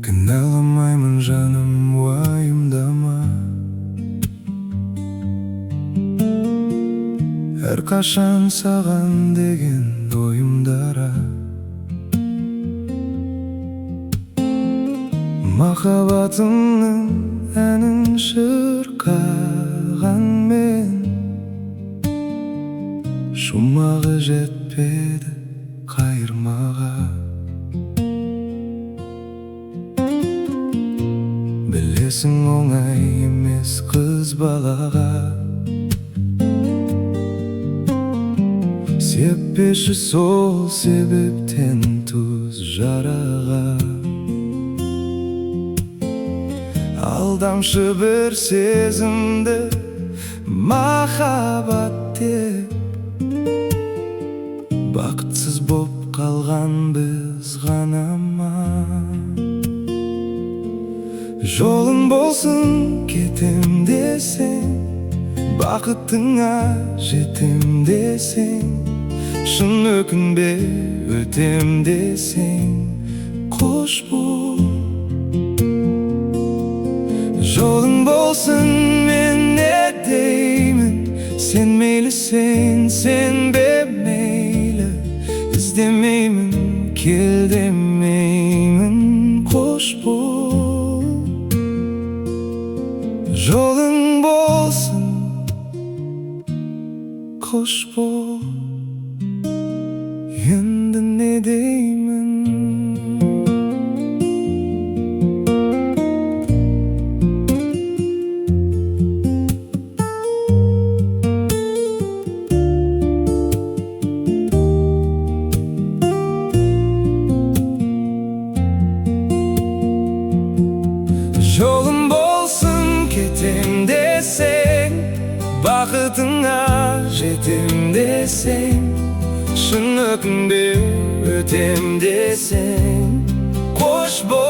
Kınalamаймын жаным, уайымдама. Әрқашан саған деген ойымдара. Махаббатымның әнін шырқаған мен, шумағы жетпеді қайырмаға. Білесің, оңай емес қыз балаға. Сеппеші сол себептен тұз жараға. Алдамшы бір сезімді махаббат деп, бақытсыз боп қалған біз ғана ма? Жолың болсын кетем десең, бақытыңа жетем десең, шын өкінбе өтем десең, қош бол. Жолың болсын, мен не деймін, сен мейлісің, сенбе мейлі, іздемеймін, кел демеймін, қош бол. Жолың болсын, қош бол. Енді не деймін? Жолым болсын кетем десең, бақытыңа жетем десең, шын өкінбе өтем десең, қош бол.